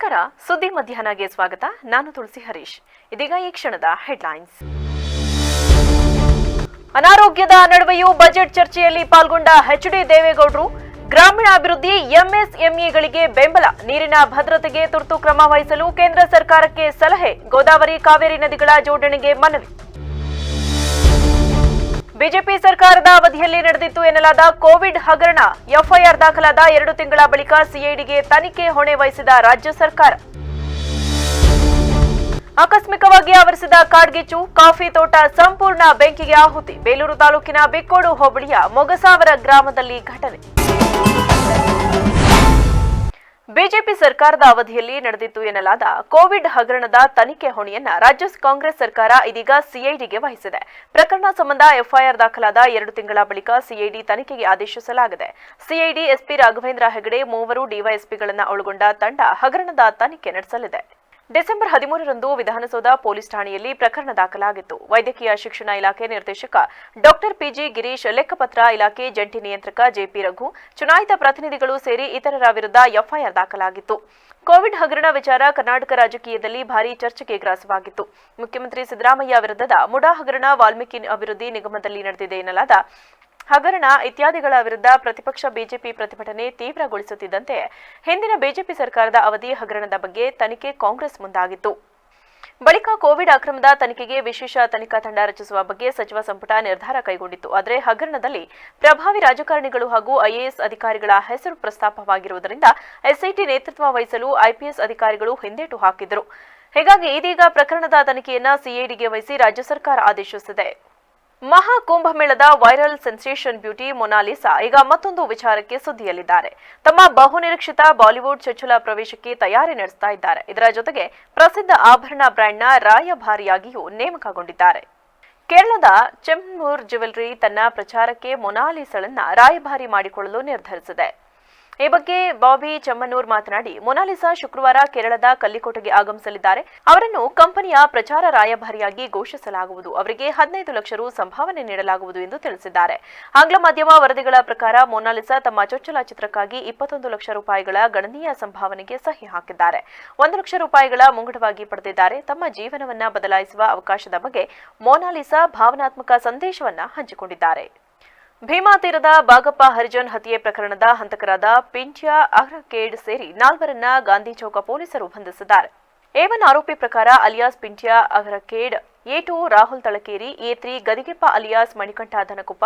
ನಮಸ್ಕಾರ. ಸುದ್ದಿ ಮಧ್ಯಾಹ್ನಗೆ ಸ್ವಾಗತ. ನಾನು ತುಳಸಿ ಹರೀಶ್. ಇದೀಗ ಈ ಕ್ಷಣದ ಹೆಡ್ಲೈನ್ಸ್. ಅನಾರೋಗ್ಯದ ನಡುವೆಯೂ ಬಜೆಟ್ ಚರ್ಚೆಯಲ್ಲಿ ಪಾಲ್ಗೊಂಡ ಎಚ್.ಡಿ. ದೇವೇಗೌಡರು. ಗ್ರಾಮೀಣಾಭಿವೃದ್ಧಿ ಎಂಎಸ್ಎಂಇಗಳಿಗೆ ಬೆಂಬಲ, ನೀರಿನ ಭದ್ರತೆಗೆ ತುರ್ತು ಕ್ರಮ ವಹಿಸಲು ಕೇಂದ್ರ ಸರ್ಕಾರಕ್ಕೆ ಸಲಹೆ, ಗೋದಾವರಿ ಕಾವೇರಿ ನದಿಗಳ ಜೋಡಣೆಗೆ ಮನವಿ. ಬಿಜೆಪಿ ಸರ್ಕಾರದ ಅವಧಿಯಲ್ಲಿ ನಡೆದಿತ್ತು ಎನ್ನಲಾದ ಕೋವಿಡ್ ಹಗರಣ, ಎಫ್ಐಆರ್ ದಾಖಲಾದ 2 ತಿಂಗಳ ಬಳಿಕ ಸಿಐಡಿಗೆ ತನಿಖೆ ಹೊಣೆ ವಹಿಸಿದ ರಾಜ್ಯ ಸರ್ಕಾರ. ಆಕಸ್ಮಿಕವಾಗಿ ಆವರಿಸಿದ ಕಾಡ್ಗಿಚ್ಚು, ಕಾಫಿ ತೋಟ ಸಂಪೂರ್ಣ ಬೆಂಕಿಗೆ ಆಹುತಿ. ಬೇಲೂರು ತಾಲೂಕಿನ ಬಿಕ್ಕೋಡು ಹೋಬಳಿಯ ಮೊಗಸಾವರ ಗ್ರಾಮದಲ್ಲಿ ಘಟನೆ. ಬಿಜೆಪಿ ಸರ್ಕಾರದ ಅವಧಿಯಲ್ಲಿ ನಡೆದಿತ್ತು ಎನ್ನಲಾದ ಕೋವಿಡ್ ಹಗರಣದ ತನಿಖೆ ಹೊಣೆಯನ್ನ ರಾಜ್ಯ ಕಾಂಗ್ರೆಸ್ ಸರ್ಕಾರ ಇದೀಗ ಸಿಐಡಿಗೆ ವಹಿಸಿದೆ. ಪ್ರಕರಣ ಸಂಬಂಧ ಎಫ್ಐಆರ್ ದಾಖಲಾದ 2 ತಿಂಗಳ ಬಳಿಕ ಸಿಐಡಿ ತನಿಖೆಗೆ ಆದೇಶಿಸಲಾಗಿದೆ. ಸಿಐಡಿ ಎಸ್ಪಿ ರಾಘವೇಂದ್ರ ಹೆಗಡೆ 3 ಡಿವೈಎಸ್ಪಿಗಳನ್ನು ಒಳಗೊಂಡ ತಂಡ ಹಗರಣದ ತನಿಖೆ ನಡೆಸಲಿದೆ. ಡಿಸೆಂಬರ್ 13ರಂದು ವಿಧಾನಸೌಧ ಪೊಲೀಸ್ ಠಾಣೆಯಲ್ಲಿ ಪ್ರಕರಣ ದಾಖಲಾಗಿತ್ತು. ವೈದ್ಯಕೀಯ ಶಿಕ್ಷಣ ಇಲಾಖೆ ನಿರ್ದೇಶಕ ಡಾ ಪಿಜಿ ಗಿರೀಶ್, ಲೆಕ್ಕಪತ್ರ ಇಲಾಖೆ ಜಂಟಿ ನಿಯಂತ್ರಕ ಜೆಪಿ ರಘು, ಚುನಾಯಿತ ಪ್ರತಿನಿಧಿಗಳು ಸೇರಿ ಇತರರ ವಿರುದ್ಧ ಎಫ್ಐಆರ್ ದಾಖಲಾಗಿತ್ತು. ಕೋವಿಡ್ ಹಗರಣ ವಿಚಾರ ಕರ್ನಾಟಕ ರಾಜಕೀಯದಲ್ಲಿ ಭಾರೀ ಚರ್ಚೆಗೆ ಗ್ರಾಸವಾಗಿತ್ತು. ಮುಖ್ಯಮಂತ್ರಿ ಸಿದ್ದರಾಮಯ್ಯ ವಿರುದ್ಧದ ಮುಡಾ ಹಗರಣ, ವಾಲ್ಮೀಕಿ ಅಭಿವೃದ್ಧಿ ನಿಗಮದಲ್ಲಿ ನಡೆದಿದೆ ಎನ್ನಲಾದ ಹಗರಣ ಇತ್ಯಾದಿಗಳ ವಿರುದ್ಧ ಪ್ರತಿಪಕ್ಷ ಬಿಜೆಪಿ ಪ್ರತಿಭಟನೆ ತೀವ್ರಗೊಳಿಸುತ್ತಿದ್ದಂತೆ ಹಿಂದಿನ ಬಿಜೆಪಿ ಸರ್ಕಾರದ ಅವಧಿ ಹಗರಣದ ಬಗ್ಗೆ ತನಿಖೆ ಕಾಂಗ್ರೆಸ್ ಮುಂದಾಗಿತ್ತು. ಬಳಿಕ ಕೋವಿಡ್ ಅಕ್ರಮದ ತನಿಖೆಗೆ ವಿಶೇಷ ತನಿಖಾ ತಂಡ ರಚಿಸುವ ಬಗ್ಗೆ ಸಚಿವ ಸಂಪುಟ ನಿರ್ಧಾರ ಕೈಗೊಂಡಿತ್ತು. ಆದರೆ ಹಗರಣದಲ್ಲಿ ಪ್ರಭಾವಿ ರಾಜಕಾರಣಿಗಳು ಹಾಗೂ ಐಎಎಸ್ ಅಧಿಕಾರಿಗಳ ಹೆಸರು ಪ್ರಸ್ತಾಪವಾಗಿರುವುದರಿಂದ ಎಸ್ಐಟಿ ನೇತೃತ್ವ ವಹಿಸಲು ಐಪಿಎಸ್ ಅಧಿಕಾರಿಗಳು ಹಿಂದೇಟು ಹಾಕಿದ್ದರು. ಹೀಗಾಗಿ ಇದೀಗ ಪ್ರಕರಣದ ತನಿಖೆಯನ್ನ ಸಿಐಡಿಗೆ ವಹಿಸಿ ರಾಜ್ಯ ಸರ್ಕಾರ ಆದೇಶಿಸಿದೆ. ಮಹಾ ಕುಂಭಮೇಳದ ವೈರಲ್ ಸೆನ್ಸೇಷನ್ ಬ್ಯೂಟಿ ಮೊನಾಲಿಸಾ ಈಗ ಮತ್ತೊಂದು ವಿಚಾರಕ್ಕೆ ಸುದ್ದಿಯಲ್ಲಿದ್ದಾರೆ. ತಮ್ಮ ಬಹುನಿರೀಕ್ಷಿತ ಬಾಲಿವುಡ್ ಚೊಚ್ಚಲ ಪ್ರವೇಶಕ್ಕೆ ತಯಾರಿ ನಡೆಸ್ತಾ ಇದ್ದಾರೆ. ಇದರ ಜೊತೆಗೆ ಪ್ರಸಿದ್ಧ ಆಭರಣ ಬ್ರ್ಯಾಂಡ್ನ ರಾಯಭಾರಿಯಾಗಿಯೂ ನೇಮಕಗೊಂಡಿದ್ದಾರೆ. ಕೇರಳದ ಚೆಮ್ಮನೂರ್ ಜ್ಯುವೆಲರಿ ತನ್ನ ಪ್ರಚಾರಕ್ಕೆ ಮೊನಾಲಿಸಾಳನ್ನ ರಾಯಭಾರಿ ಮಾಡಿಕೊಳ್ಳಲು ನಿರ್ಧರಿಸಿದೆ. ಈ ಬಗ್ಗೆ ಬಾಬಿ ಚೆಮ್ಮನೂರ್ ಮಾತನಾಡಿ, ಮೊನಾಲಿಸಾ ಶುಕ್ರವಾರ ಕೇರಳದ ಕಲ್ಲಿಕೋಟೆಗೆ ಆಗಮಿಸಲಿದ್ದಾರೆ. ಅವರನ್ನು ಕಂಪನಿಯ ಪ್ರಚಾರ ರಾಯಭಾರಿಯಾಗಿ ಘೋಷಿಸಲಾಗುವುದು. ಅವರಿಗೆ 15 ಲಕ್ಷ ರು ಸಂಭಾವನೆ ನೀಡಲಾಗುವುದು ಎಂದು ತಿಳಿಸಿದ್ದಾರೆ. ಆಂಗ್ಲ ಮಾಧ್ಯಮ ವರದಿಗಳ ಪ್ರಕಾರ ಮೊನಾಲಿಸಾ ತಮ್ಮ ಚೊಚ್ಚಲ ಚಿತ್ರಕ್ಕಾಗಿ 21 ಲಕ್ಷ ರೂಪಾಯಿಗಳ ಗಣನೀಯ ಸಂಭಾವನೆಗೆ ಸಹಿ ಹಾಕಿದ್ದಾರೆ. 1 ಲಕ್ಷ ರೂಪಾಯಿಗಳ ಮುಂಗಡವಾಗಿ ಪಡೆದಿದ್ದಾರೆ. ತಮ್ಮ ಜೀವನವನ್ನ ಬದಲಾಯಿಸುವ ಅವಕಾಶದ ಬಗ್ಗೆ ಮೊನಾಲಿಸಾ ಭಾವನಾತ್ಮಕ ಸಂದೇಶವನ್ನ ಹಂಚಿಕೊಂಡಿದ್ದಾರೆ. ಭೀಮಾ ತೀರದ ಬಾಗಪ್ಪ ಹರಿಜನ್ ಹತ್ಯೆ ಪ್ರಕರಣದ ಹಂತಕರಾದ ಪಿಂಟ್ಯಾ ಅಗ್ರಕೇಡ್ ಸೇರಿ 4ರನ್ನ ಗಾಂಧಿ ಚೌಕ ಪೊಲೀಸರು ಬಂಧಿಸಿದ್ದಾರೆ. A1 ಆರೋಪಿ ಪ್ರಕಾರ alias Pintya Agrakhed, A2 Rahul Talakeri, A3 Gadigeppa alias Manikanta Dhanakuppa,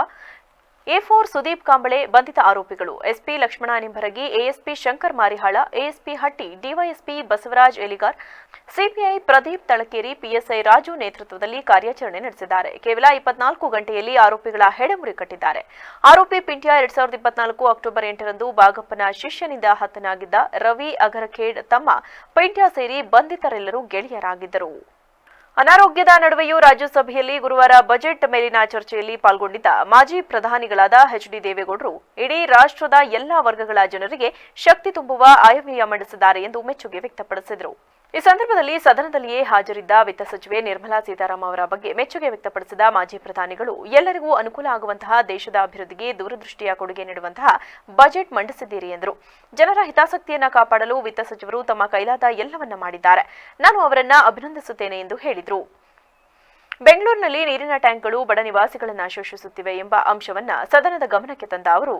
A4 Sudeep Kamble ಬಂಧಿತ ಆರೋಪಿಗಳು. SP Lakshmana Nimbaragi, ASP Shankar Marihal, ASP Hatti, DySP Basavaraj Eligar, CPI Pradeep Talakeri, PSI Raju ನೇತೃತ್ವದಲ್ಲಿ ಕಾರ್ಯಾಚರಣೆ ನಡೆಸಿದ್ದಾರೆ. ಕೇವಲ 24 ಗಂಟೆಯಲ್ಲಿ ಆರೋಪಿಗಳ ಹೆಡೆಮುರಿ ಕಟ್ಟಿದ್ದಾರೆ. ಆರೋಪಿ ಪಿಂಟ್ಯಾ 2024 ಅಕ್ಟೋಬರ್ 8ರಂದು ಬಾಗಪ್ಪನ ಶಿಷ್ಯನಿಂದ ಹತನಾಗಿದ್ದ ರವಿ ಅಗರಖೇಡ್ ತಮ್ಮ ಪಿಂಟ್ಯಾ ಸೇರಿ ಬಂಧಿತರೆಲ್ಲರೂ ಗೆಳೆಯರಾಗಿದ್ದರು. ಅನಾರೋಗ್ಯದ ನಡುವೆಯೂ ರಾಜ್ಯಸಭೆಯಲ್ಲಿ ಗುರುವಾರ ಬಜೆಟ್ ಮೇಲಿನ ಚರ್ಚೆಯಲ್ಲಿ ಪಾಲ್ಗೊಂಡಿದ್ದ ಮಾಜಿ ಪ್ರಧಾನಿಗಳಾದ ಎಚ್.ಡಿ. ದೇವೇಗೌಡರು ಇಡೀ ರಾಷ್ಟ್ರದ ಎಲ್ಲಾ ವರ್ಗಗಳ ಜನರಿಗೆ ಶಕ್ತಿ ತುಂಬುವ ಆಯವ್ಯಯ ಮಂಡಿಸಿದ್ದಾರೆ ಎಂದು ಮೆಚ್ಚುಗೆ ವ್ಯಕ್ತಪಡಿಸಿದರು. ಈ ಸಂದರ್ಭದಲ್ಲಿ ಸದನದಲ್ಲಿಯೇ ಹಾಜರಿದ್ದ ವಿತ್ತ ಸಚಿವೆ ನಿರ್ಮಲಾ ಸೀತಾರಾಮನ್ ಅವರ ಬಗ್ಗೆ ಮೆಚ್ಚುಗೆ ವ್ಯಕ್ತಪಡಿಸಿದ ಮಾಜಿ ಪ್ರಧಾನಿಗಳು, ಎಲ್ಲರಿಗೂ ಅನುಕೂಲ ಆಗುವಂತಹ ದೇಶದ ಅಭಿವೃದ್ಧಿಗೆ ದೂರದೃಷ್ಟಿಯ ಕೊಡುಗೆ ನೀಡುವಂತಹ ಬಜೆಟ್ ಮಂಡಿಸಿದ್ದೀರಿ ಎಂದರು. ಜನರ ಹಿತಾಸಕ್ತಿಯನ್ನ ಕಾಪಾಡಲು ವಿತ್ತ ಸಚಿವರು ತಮ್ಮ ಕೈಲಾದ ಎಲ್ಲವನ್ನ ಮಾಡಿದ್ದಾರೆ. ನಾನು ಅವರನ್ನ ಅಭಿನಂದಿಸುತ್ತೇನೆ ಎಂದು ಹೇಳಿದರು. ಬೆಂಗಳೂರಿನಲ್ಲಿ ನೀರಿನ ಟ್ಯಾಂಕ್ಗಳು ಬಡ ನಿವಾಸಿಗಳನ್ನು ಶೋಷಿಸುತ್ತಿವೆ ಎಂಬ ಅಂಶವನ್ನ ಸದನದ ಗಮನಕ್ಕೆ ತಂದ ಅವರು,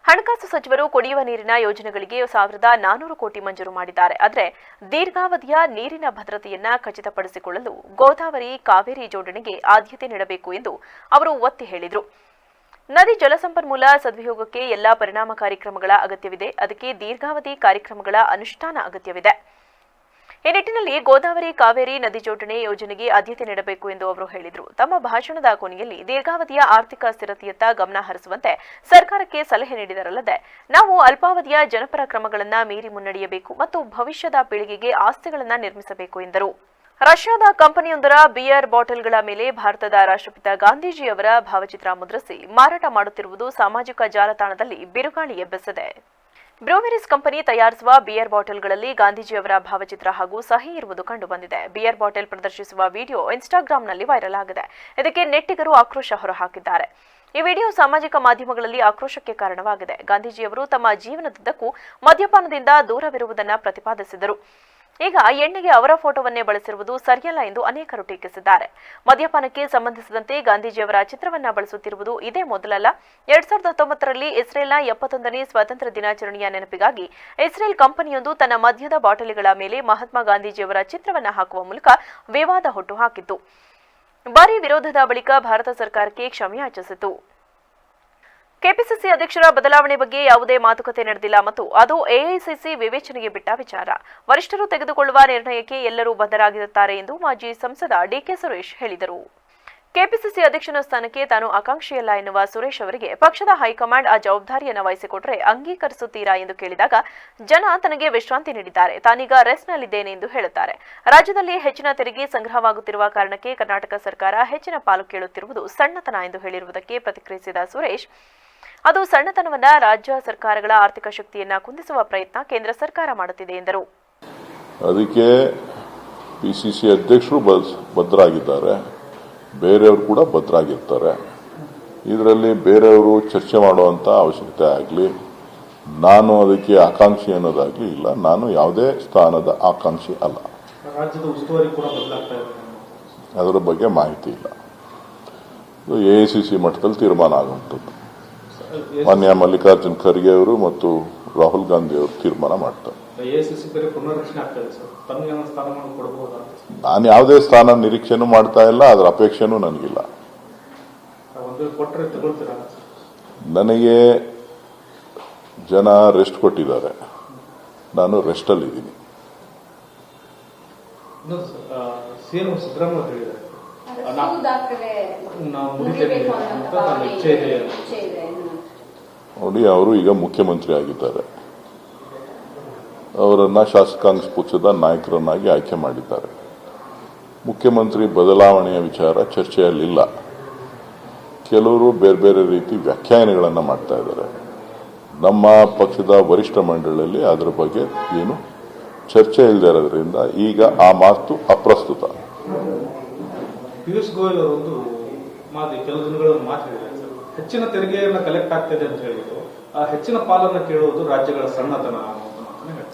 ಹಣಕಾಸು ಸಚಿವರು ಕುಡಿಯುವ ನೀರಿನ ಯೋಜನೆಗಳಿಗೆ 1400 ಕೋಟಿ ಮಂಜೂರು ಮಾಡಿದ್ದಾರೆ. ಆದರೆ ದೀರ್ಘಾವಧಿಯ ನೀರಿನ ಭದ್ರತೆಯನ್ನ ಖಚಿತಪಡಿಸಿಕೊಳ್ಳಲು ಗೋದಾವರಿ ಕಾವೇರಿ ಜೋಡಣೆಗೆ ಆದ್ಯತೆ ನೀಡಬೇಕು ಎಂದು ಅವರು ಒತ್ತಿ ಹೇಳಿದರು. ನದಿ ಜಲಸಂಪನ್ಮೂಲ ಸದ್ವಿನಿಯೋಗಕ್ಕೆ ಎಲ್ಲಾ ಪರಿಣಾಮಕಾರಿ ಕ್ರಮಗಳ ಅಗತ್ಯವಿದೆ. ಅದಕ್ಕೆ ದೀರ್ಘಾವಧಿ ಕಾರ್ಯಕ್ರಮಗಳ ಅನುಷ್ಠಾನ ಅಗತ್ಯವಿದೆ. ಈ ನಿಟ್ಟಿನಲ್ಲಿ ಗೋದಾವರಿ ಕಾವೇರಿ ನದಿ ಜೋಡಣೆ ಯೋಜನೆಗೆ ಆದ್ಯತೆ ನೀಡಬೇಕು ಎಂದು ಅವರು ಹೇಳಿದರು. ತಮ್ಮ ಭಾಷಣದ ಕೊನೆಯಲ್ಲಿ ದೀರ್ಘಾವಧಿಯ ಆರ್ಥಿಕ ಸ್ಥಿರತೆಯತ್ತ ಗಮನ ಹರಿಸುವಂತೆ ಸರ್ಕಾರಕ್ಕೆ ಸಲಹೆ ನೀಡಿದರಲ್ಲದೆ, ನಾವು ಅಲ್ಪಾವಧಿಯ ಜನಪರ ಕ್ರಮಗಳನ್ನು ಮೀರಿ ಮುನ್ನಡೆಯಬೇಕು ಮತ್ತು ಭವಿಷ್ಯದ ಪೀಳಿಗೆಗೆ ಆಸ್ತಿಗಳನ್ನು ನಿರ್ಮಿಸಬೇಕು ಎಂದರು. ರಷ್ಯಾದ ಕಂಪನಿಯೊಂದರ ಬಿಯರ್ ಬಾಟಲ್ಗಳ ಮೇಲೆ ಭಾರತದ ರಾಷ್ಟ್ರಪಿತ ಗಾಂಧೀಜಿಯವರ ಭಾವಚಿತ್ರ ಮುದ್ರಿಸಿ ಮಾರಾಟ ಮಾಡುತ್ತಿರುವುದು ಸಾಮಾಜಿಕ ಜಾಲತಾಣದಲ್ಲಿ ಬಿರುಗಾಳಿ ಎಬ್ಬಿಸಿದೆ. ಬ್ರೂವೆರೀಸ್ ಕಂಪನಿ ತಯಾರಿಸುವ ಬಿಯರ್ ಬಾಟಲ್ಗಳಲ್ಲಿ ಗಾಂಧೀಜಿಯವರ ಭಾವಚಿತ್ರ ಹಾಗೂ ಸಹಿ ಇರುವುದು ಕಂಡುಬಂದಿದೆ. ಬಿಯರ್ ಬಾಟಲ್ ಪ್ರದರ್ಶಿಸುವ ವಿಡಿಯೋ ಇನ್ಸ್ಟಾಗ್ರಾಂನಲ್ಲಿ ವೈರಲ್ ಆಗಿದೆ. ಇದಕ್ಕೆ ನೆಟ್ಟಿಗರು ಆಕ್ರೋಶ ಹೊರಹಾಕಿದ್ದಾರೆ. ಈ ವಿಡಿಯೋ ಸಾಮಾಜಿಕ ಮಾಧ್ಯಮಗಳಲ್ಲಿ ಆಕ್ರೋಶಕ್ಕೆ ಕಾರಣವಾಗಿದೆ. ಗಾಂಧೀಜಿಯವರು ತಮ್ಮ ಜೀವನದುದ್ದಕ್ಕೂ ಮದ್ಯಪಾನದಿಂದ ದೂರವಿರುವುದನ್ನು ಪ್ರತಿಪಾದಿಸಿದರು. ಈಗ ಎಣ್ಣೆಗೆ ಅವರ ಫೋಟೋವನ್ನೇ ಬಳಸಿರುವುದು ಸರಿಯಲ್ಲ ಎಂದು ಅನೇಕರು ಟೀಕಿಸಿದ್ದಾರೆ. ಮದ್ಯಪಾನಕ್ಕೆ ಸಂಬಂಧಿಸಿದಂತೆ ಗಾಂಧೀಜಿಯವರ ಚಿತ್ರವನ್ನ ಬಳಸುತ್ತಿರುವುದು ಇದೇ ಮೊದಲಲ್ಲ. 2019ರಲ್ಲಿ ಇಸ್ರೇಲ್ನ 71ನೇ ಸ್ವಾತಂತ್ರ್ಯ ದಿನಾಚರಣೆಯ ನೆನಪಿಗಾಗಿ ಇಸ್ರೇಲ್ ಕಂಪನಿಯೊಂದು ತನ್ನ ಮದ್ಯದ ಬಾಟಲಿಗಳ ಮೇಲೆ ಮಹಾತ್ಮ ಗಾಂಧೀಜಿಯವರ ಚಿತ್ರವನ್ನ ಹಾಕುವ ಮೂಲಕ ವಿವಾದ ಹುಟ್ಟುಹಾಕಿತ್ತು. ಭಾರೀ ವಿರೋಧದ ಬಳಿಕ ಭಾರತ ಸರ್ಕಾರಕ್ಕೆ ಕ್ಷಮೆಯಾಚಿಸಿತು. ಕೆಪಿಸಿಸಿ ಅಧ್ಯಕ್ಷರ ಬದಲಾವಣೆ ಬಗ್ಗೆ ಯಾವುದೇ ಮಾತುಕತೆ ನಡೆದಿಲ್ಲ ಮತ್ತು ಅದು ಎಐಸಿಸಿ ವಿವೇಚನೆಗೆ ಬಿಟ್ಟ ವಿಚಾರ. ವರಿಷ್ಠರು ತೆಗೆದುಕೊಳ್ಳುವ ನಿರ್ಣಯಕ್ಕೆ ಎಲ್ಲರೂ ಬದ್ಧರಾಗಿರುತ್ತಾರೆ ಎಂದು ಮಾಜಿ ಸಂಸದ ಡಿಕೆ ಸುರೇಶ್ ಹೇಳಿದರು. ಕೆಪಿಸಿಸಿ ಅಧ್ಯಕ್ಷನ ಸ್ಥಾನಕ್ಕೆ ತಾನು ಆಕಾಂಕ್ಷಿಯಲ್ಲ ಎನ್ನುವ ಸುರೇಶ್ ಅವರಿಗೆ ಪಕ್ಷದ ಹೈಕಮಾಂಡ್ ಆ ಜವಾಬ್ದಾರಿಯನ್ನು ವಹಿಸಿಕೊಟ್ಟರೆ ಅಂಗೀಕರಿಸುತ್ತೀರಾ ಎಂದು ಕೇಳಿದಾಗ ಜನ ತನಗೆ ವಿಶ್ರಾಂತಿ ನೀಡಿದ್ದಾರೆ, ತಾನೀಗ ರೆಸ್ಟ್ನಲ್ಲಿದ್ದೇನೆ ಎಂದು ಹೇಳುತ್ತಾರೆ. ರಾಜ್ಯದಲ್ಲಿ ಹೆಚ್ಚಿನ ತೆರಿಗೆ ಸಂಗ್ರಹವಾಗುತ್ತಿರುವ ಕಾರಣಕ್ಕೆ ಕರ್ನಾಟಕ ಸರ್ಕಾರ ಹೆಚ್ಚಿನ ಪಾಲು ಕೇಳುತ್ತಿರುವುದು ಸಣ್ಣತನ ಎಂದು ಹೇಳಿರುವುದಕ್ಕೆ ಪ್ರತಿಕ್ರಿಯಿಸಿದ ಸುರೇಶ್, ಅದು ಸಣ್ಣತನವನ್ನ ರಾಜ್ಯ ಸರ್ಕಾರಗಳ ಆರ್ಥಿಕ ಶಕ್ತಿಯನ್ನ ಕುಂದಿಸುವ ಪ್ರಯತ್ನ ಕೇಂದ್ರ ಸರ್ಕಾರ ಮಾಡುತ್ತಿದೆ ಎಂದರು. ಅದಕ್ಕೆ ಪಿಸಿಸಿ ಅಧ್ಯಕ್ಷರು ಭದ್ರಾಗಿದ್ದಾರೆ, ಬೇರೆಯವರು ಕೂಡ ಭದ್ರಾಗಿರ್ತಾರೆ. ಇದರಲ್ಲಿ ಬೇರೆಯವರು ಚರ್ಚೆ ಮಾಡುವಂತ ಅವಶ್ಯಕತೆ ಆಗಲಿ, ನಾನು ಅದಕ್ಕೆ ಆಕಾಂಕ್ಷಿ ಅನ್ನೋದಾಗ್ಲಿ ಇಲ್ಲ. ನಾನು ಯಾವುದೇ ಸ್ಥಾನದ ಆಕಾಂಕ್ಷಿ ಅಲ್ಲ. ರಾಜ್ಯದ ಉಸ್ತುವಾರಿ ಕೂಡ ಬದಲಾಗ್ತಾ ಇದೆ, ಅದರ ಬಗ್ಗೆ ಮಾಹಿತಿ ಇಲ್ಲ. ಎಐಸಿಸಿ ಮಟ್ಟದಲ್ಲಿ ತೀರ್ಮಾನ ಆಗುವಂಥದ್ದು ಮಾನ್ಯ ಮಲ್ಲಿಕಾರ್ಜುನ್ ಖರ್ಗೆ ಅವರು ಮತ್ತು ರಾಹುಲ್ ಗಾಂಧಿ ಅವರು ತೀರ್ಮಾನ ಮಾಡ್ತಾರೆ. ನಾನು ಯಾವುದೇ ಸ್ಥಾನ ನಿರೀಕ್ಷೆನೂ ಮಾಡ್ತಾ ಇಲ್ಲ, ಅದರ ಅಪೇಕ್ಷೆನೂ ನನಗಿಲ್ಲ. ನನಗೆ ಜನ ರೆಸ್ಟ್ ಕೊಟ್ಟಿದ್ದಾರೆ, ನಾನು ರೆಸ್ಟ್ ಅಲ್ಲಿ ಇದ್ದೀನಿ. ನೋಡಿ, ಅವರು ಈಗ ಮುಖ್ಯಮಂತ್ರಿ ಆಗಿದ್ದಾರೆ. ಅವರನ್ನ ಶಾಸಕಾಂಗ ಪಕ್ಷದ ನಾಯಕರನ್ನಾಗಿ ಆಯ್ಕೆ ಮಾಡಿದ್ದಾರೆ. ಮುಖ್ಯಮಂತ್ರಿ ಬದಲಾವಣೆಯ ವಿಚಾರ ಚರ್ಚೆಯಲ್ಲಿಲ್ಲ. ಕೆಲವರು ಬೇರೆ ಬೇರೆ ರೀತಿ ವ್ಯಾಖ್ಯಾನಗಳನ್ನು ಮಾಡ್ತಾ ಇದ್ದಾರೆ. ನಮ್ಮ ಪಕ್ಷದ ವರಿಷ್ಠ ಮಂಡಳಿಯಲ್ಲಿ ಅದರ ಬಗ್ಗೆ ಏನು ಚರ್ಚೆ ಇಲ್ಲದೆ ಇರೋದ್ರಿಂದ ಈಗ ಆ ಮಾತು ಅಪ್ರಸ್ತುತ. ಪಿಯೂಷ್ ಗೋಯಲ್ ಅವರೊಂದು ಕೆಲವು ದಿನಗಳನ್ನು ಮಾತಾಡಿದ್ದಾರೆ, ಹೆಚ್ಚಿನ ತೆರಿಗೆಯನ್ನು ಕಲೆಕ್ಟ್ ಆಗ್ತದೆ ಅಂತ ಹೇಳಿದ್ರು, ಆ ಹೆಚ್ಚಿನ ಪಾಲನ್ನು ಕೇಳುವುದು ರಾಜ್ಯಗಳ ಸಣ್ಣತನ.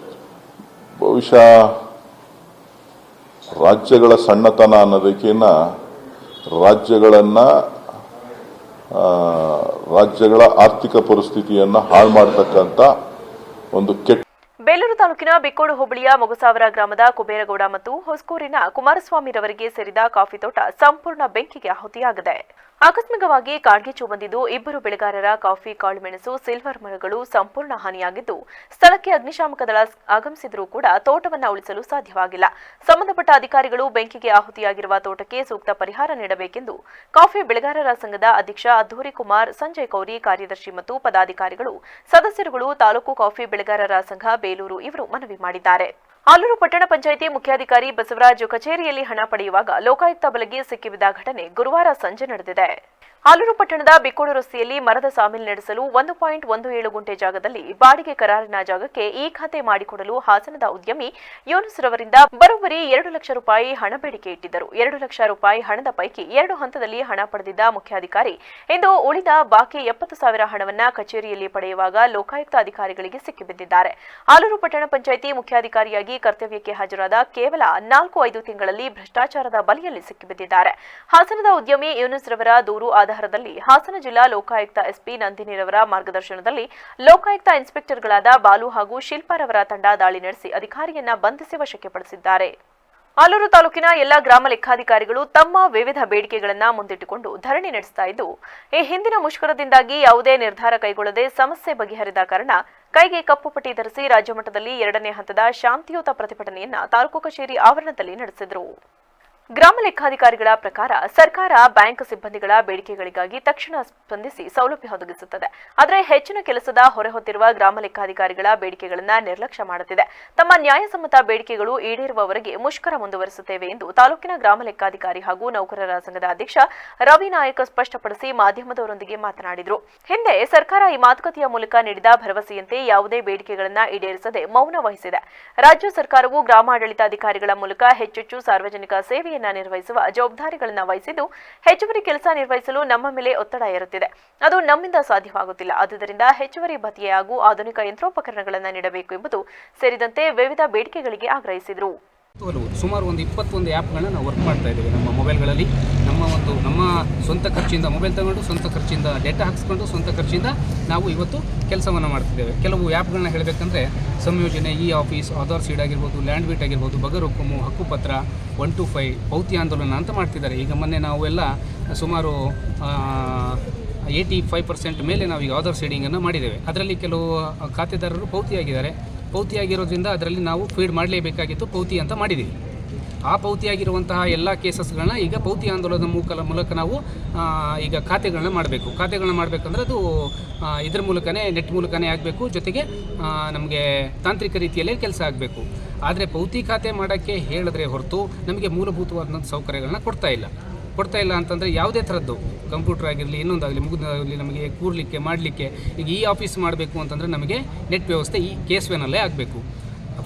ಬಹುಶಃ ರಾಜ್ಯಗಳ ಸಣ್ಣತನ ಅನ್ನೋದಕ್ಕಿಂತ ರಾಜ್ಯಗಳ ಆರ್ಥಿಕ ಪರಿಸ್ಥಿತಿಯನ್ನ ಹಾಳು ಮಾಡತಕ್ಕಂತ ಒಂದು ಕೆಟ್ಟ. ಬೇಲೂರು ತಾಲೂಕಿನ ಬಿಕ್ಕೋಡು ಹೋಬಳಿಯ ಮೊಗಸಾವರ ಗ್ರಾಮದ ಕುಬೇರಗೌಡ ಮತ್ತು ಹೊಸಕೂರಿನ ಕುಮಾರಸ್ವಾಮಿರವರಿಗೆ ಸೇರಿದ ಕಾಫಿ ತೋಟ ಸಂಪೂರ್ಣ ಬೆಂಕಿಗೆ ಆಹುತಿಯಾಗಿದೆ. ಆಕಸ್ಮಿಕವಾಗಿ ಕಾಡ್ಗಿಚ್ಚು ಬಂದಿದ್ದು ಇಬ್ಬರು ಬೆಳೆಗಾರರ ಕಾಫಿ, ಕಾಳುಮೆಣಸು, ಸಿಲ್ವರ್ ಮರಗಳು ಸಂಪೂರ್ಣ ಹಾನಿಯಾಗಿದ್ದು ಸ್ಥಳಕ್ಕೆ ಅಗ್ನಿಶಾಮಕ ದಳ ಆಗಮಿಸಿದರೂ ಕೂಡ ತೋಟವನ್ನು ಉಳಿಸಲು ಸಾಧ್ಯವಾಗಿಲ್ಲ. ಸಂಬಂಧಪಟ್ಟ ಅಧಿಕಾರಿಗಳು ಬೆಂಕಿಗೆ ಆಹುತಿಯಾಗಿರುವ ತೋಟಕ್ಕೆ ಸೂಕ್ತ ಪರಿಹಾರ ನೀಡಬೇಕೆಂದು ಕಾಫಿ ಬೆಳೆಗಾರರ ಸಂಘದ ಅಧ್ಯಕ್ಷ ಅದ್ದೂರಿ ಕುಮಾರ್, ಸಂಜಯ್ ಕೌರಿ, ಕಾರ್ಯದರ್ಶಿ ಮತ್ತು ಪದಾಧಿಕಾರಿಗಳು, ಸದಸ್ಯರುಗಳು, ತಾಲೂಕು ಕಾಫಿ ಬೆಳೆಗಾರರ ಸಂಘ ಬೇಲೂರು ಇವರು ಮನವಿ ಮಾಡಿದ್ದಾರೆ. ಆಲೂರು ಪಟ್ಟಣ ಪಂಚಾಯಿತಿ ಮುಖ್ಯಾಧಿಕಾರಿ ಬಸವರಾಜ್ ಕಚೇರಿಯಲ್ಲಿ ಹಣ ಪಡೆಯುವಾಗ ಲೋಕಾಯುಕ್ತ ಬಲೆಗೆ ಸಿಕ್ಕಿಬಿದ್ದ ಘಟನೆ ಗುರುವಾರ ಸಂಜೆ ನಡೆದಿದೆ. ಆಲೂರು ಪಟ್ಟಣದ ಬಿಕ್ಕೋಡು ರಸ್ತೆಯಲ್ಲಿ ಮರದ ಸಾಮಿಲ್ ನಡೆಸಲು 1.17 ಗುಂಟೆ ಜಾಗದಲ್ಲಿ ಬಾಡಿಗೆ ಕರಾರಿನ ಜಾಗಕ್ಕೆ ಈ ಖಾತೆ ಮಾಡಿಕೊಡಲು ಹಾಸನದ ಉದ್ಯಮಿ ಯೂನುಸ್ ರವರಿಂದ ಬರೋಬ್ಬರಿ 2 ಲಕ್ಷ ರೂಪಾಯಿ ಹಣ ಬೇಡಿಕೆ ಇಟ್ಟಿದ್ದರು. 2 ಲಕ್ಷ ರೂಪಾಯಿ ಹಣದ ಪೈಕಿ 2 ಹಂತದಲ್ಲಿ ಹಣ ಪಡೆದಿದ್ದ ಮುಖ್ಯಾಧಿಕಾರಿ ಇಂದು ಉಳಿದ ಬಾಕಿ 70,000 ಹಣವನ್ನ ಕಚೇರಿಯಲ್ಲಿ ಪಡೆಯುವಾಗ ಲೋಕಾಯುಕ್ತ ಅಧಿಕಾರಿಗಳಿಗೆ ಸಿಕ್ಕಿಬಿದ್ದಿದ್ದಾರೆ. ಆಲೂರು ಪಟ್ಟಣ ಪಂಚಾಯಿತಿ ಮುಖ್ಯಾಧಿಕಾರಿಯಾಗಿ ಕರ್ತವ್ಯಕ್ಕೆ ಹಾಜರಾದ ಕೇವಲ 4-5 ತಿಂಗಳಲ್ಲಿ ಭ್ರಷ್ಟಾಚಾರದ ಬಲೆಯಲ್ಲಿ ಸಿಕ್ಕಿಬಿದ್ದಿದ್ದಾರೆ. ಹಾಸನದ ಉದ್ಯಮಿ ಯೂನುಸ್ ರವರ ದೂರು ಆಧಾರದಲ್ಲಿ ಹಾಸನ ಜಿಲ್ಲಾ ಲೋಕಾಯುಕ್ತ ಎಸ್ಪಿ ನಂದಿನಿರವರ ಮಾರ್ಗದರ್ಶನದಲ್ಲಿ ಲೋಕಾಯುಕ್ತ ಇನ್ಸ್ಪೆಕ್ಟರ್ಗಳಾದ ಬಾಲು ಹಾಗೂ ಶಿಲ್ಪಾರವರ ತಂಡ ದಾಳಿ ನಡೆಸಿ ಅಧಿಕಾರಿಯನ್ನ ಬಂಧಿಸಿ ವಶಕ್ಕೆ ಪಡಿಸಿದ್ದಾರೆ. ಆಲೂರು ತಾಲೂಕಿನ ಎಲ್ಲ ಗ್ರಾಮ ಲೆಕ್ಕಾಧಿಕಾರಿಗಳು ತಮ್ಮ ವಿವಿಧ ಬೇಡಿಕೆಗಳನ್ನು ಮುಂದಿಟ್ಟುಕೊಂಡು ಧರಣಿ ನಡೆಸ್ತಾ ಇದ್ದು, ಈ ಹಿಂದಿನ ಮುಷ್ಕರದಿಂದಾಗಿ ಯಾವುದೇ ನಿರ್ಧಾರ ಕೈಗೊಳ್ಳದೆ ಸಮಸ್ಯೆ ಬಗೆಹರಿದ ಕಾರಣ ಕೈಗೆ ಕಪ್ಪು ಪಟ್ಟಿ ಧರಿಸಿ ರಾಜ್ಯ ಮಟ್ಟದಲ್ಲಿ 2ನೇ ಹಂತದ ಶಾಂತಿಯುತ ಪ್ರತಿಭಟನೆಯನ್ನ ತಾಲೂಕು ಕಚೇರಿ ಆವರಣದಲ್ಲಿ ನಡೆಸಿದರು. ಗ್ರಾಮ ಲೆಕ್ಕಾಧಿಕಾರಿಗಳ ಪ್ರಕಾರ ಸರ್ಕಾರ ಬ್ಯಾಂಕ್ ಸಿಬ್ಬಂದಿಗಳ ಬೇಡಿಕೆಗಳಿಗಾಗಿ ತಕ್ಷಣ ಸ್ಪಂದಿಸಿ ಸೌಲಭ್ಯ ಒದಗಿಸುತ್ತದೆ. ಆದರೆ ಹೆಚ್ಚಿನ ಕೆಲಸದ ಹೊರೆ ಹೊತ್ತಿರುವ ಗ್ರಾಮ ಲೆಕ್ಕಾಧಿಕಾರಿಗಳ ಬೇಡಿಕೆಗಳನ್ನು ನಿರ್ಲಕ್ಷ್ಯ ಮಾಡುತ್ತಿದೆ. ತಮ್ಮ ನ್ಯಾಯಸಮ್ಮತ ಬೇಡಿಕೆಗಳು ಈಡೇರುವವರೆಗೆ ಮುಷ್ಕರ ಮುಂದುವರಿಸುತ್ತೇವೆ ಎಂದು ತಾಲೂಕಿನ ಗ್ರಾಮ ಲೆಕ್ಕಾಧಿಕಾರಿ ಹಾಗೂ ನೌಕರರ ಸಂಘದ ಅಧ್ಯಕ್ಷ ರವಿ ನಾಯಕ್ ಸ್ಪಷ್ಟಪಡಿಸಿ ಮಾಧ್ಯಮದವರೊಂದಿಗೆ ಮಾತನಾಡಿದರು. ಹಿಂದೆ ಸರ್ಕಾರ ಈ ಮಾತುಕತೆಯ ಮೂಲಕ ನೀಡಿದ ಭರವಸೆಯಂತೆ ಯಾವುದೇ ಬೇಡಿಕೆಗಳನ್ನು ಈಡೇರಿಸದೆ ಮೌನ ವಹಿಸಿದೆ. ರಾಜ್ಯ ಸರ್ಕಾರವು ಗ್ರಾಮಾಡಳಿತಾಧಿಕಾರಿಗಳ ಮೂಲಕ ಹೆಚ್ಚೆಚ್ಚು ಸಾರ್ವಜನಿಕ ಸೇವೆ ಸೇವೆಯನ್ನ ನಿರ್ವಹಿಸುವ ಜವಾಬ್ದಾರಿಗಳನ್ನು ವಹಿಸಿದ್ದು ಹೆಚ್ಚುವರಿ ಕೆಲಸ ನಿರ್ವಹಿಸಲು ನಮ್ಮ ಮೇಲೆ ಒತ್ತಡ ಇರುತ್ತಿದೆ. ಅದು ನಮ್ಮಿಂದ ಸಾಧ್ಯವಾಗುತ್ತಿಲ್ಲ. ಆದುದರಿಂದ ಹೆಚ್ಚುವರಿ ಭತ್ಯೆ ಹಾಗೂ ಆಧುನಿಕ ಯಂತ್ರೋಪಕರಣಗಳನ್ನು ನೀಡಬೇಕು ಎಂಬುದು ಸೇರಿದಂತೆ ವಿವಿಧ ಬೇಡಿಕೆಗಳಿಗೆ ಆಗ್ರಹಿಸಿದರು. ಸುಮಾರು ಒಂದು 21 ಆ್ಯಪ್ಗಳನ್ನ ನಾವು ವರ್ಕ್ ಮಾಡ್ತಾ ಇದ್ದೇವೆ ನಮ್ಮ ಮೊಬೈಲ್ಗಳಲ್ಲಿ. ನಮ್ಮ ಸ್ವಂತ ಖರ್ಚಿಂದ ಮೊಬೈಲ್ ತಗೊಂಡು ಸ್ವಂತ ಖರ್ಚಿಂದ ಡೇಟಾ ಹಾಕಿಸ್ಕೊಂಡು ಸ್ವಂತ ಖರ್ಚಿಂದ ನಾವು ಇವತ್ತು ಕೆಲಸವನ್ನು ಮಾಡ್ತಿದ್ದೇವೆ. ಕೆಲವು ಆ್ಯಪ್ಗಳನ್ನ ಹೇಳಬೇಕಂದ್ರೆ ಸಂಯೋಜನೆ, ಇ-ಆಫೀಸ್, ಆಧಾರ್ ಸೀಡ್ ಆಗಿರ್ಬೋದು, ಲ್ಯಾಂಡ್ ಬೀಟ್ ಆಗಿರ್ಬೋದು, ಬಗರ್ ಹುಕುಮು, ಹಕ್ಕುಪತ್ರ, 1 to 5 ಪೌತಿ ಆಂದೋಲನ ಅಂತ ಮಾಡ್ತಿದ್ದಾರೆ. ಈಗ ಮೊನ್ನೆ ನಾವೆಲ್ಲ ಸುಮಾರು 85% ಮೇಲೆ ನಾವೀಗ ಆಧಾರ್ ಸೀಡಿಂಗನ್ನು ಮಾಡಿದ್ದೇವೆ. ಅದರಲ್ಲಿ ಕೆಲವು ಖಾತೆದಾರರು ಪೌತಿಯಾಗಿರೋದ್ರಿಂದ ಅದರಲ್ಲಿ ನಾವು ಫೀಡ್ ಮಾಡಲೇಬೇಕಾಗಿತ್ತು, ಪೌತಿ ಅಂತ ಮಾಡಿದ್ದೀವಿ. ಆ ಪೌತಿಯಾಗಿರುವಂತಹ ಎಲ್ಲ ಕೇಸಸ್ಗಳನ್ನ ಈಗ ಪೌತಿ ಆಂದೋಲನದ ಮೂಲಕ ನಾವು ಈಗ ಖಾತೆಗಳನ್ನ ಮಾಡಬೇಕಂದ್ರೆ ಅದು ಇದ್ರ ಮೂಲಕನೇ, ನೆಟ್ ಮೂಲಕನೇ ಆಗಬೇಕು. ಜೊತೆಗೆ ನಮಗೆ ತಾಂತ್ರಿಕ ರೀತಿಯಲ್ಲೇ ಕೆಲಸ ಆಗಬೇಕು. ಆದರೆ ಪೌತಿ ಖಾತೆ ಮಾಡೋಕ್ಕೆ ಹೇಳಿದ್ರೆ ಹೊರತು ನಮಗೆ ಮೂಲಭೂತವಾದಂಥ ಸೌಕರ್ಯಗಳನ್ನ ಕೊಡ್ತಾ ಇಲ್ಲ ಅಂತಂದರೆ ಯಾವುದೇ ಥರದ್ದು ಕಂಪ್ಯೂಟರ್ ಆಗಿರಲಿ, ಇನ್ನೊಂದಾಗಲಿ, ಮುಗಿದಾಗಲಿ, ನಮಗೆ ಕೂರಲಿಕ್ಕೆ ಮಾಡಲಿಕ್ಕೆ ಈಗ ಇ-ಆಫೀಸ್ ಮಾಡಬೇಕು ಅಂತಂದರೆ ನಮಗೆ ನೆಟ್ ವ್ಯವಸ್ಥೆ ಈ ಕೇಸ್ವೇನಲ್ಲೇ ಆಗಬೇಕು.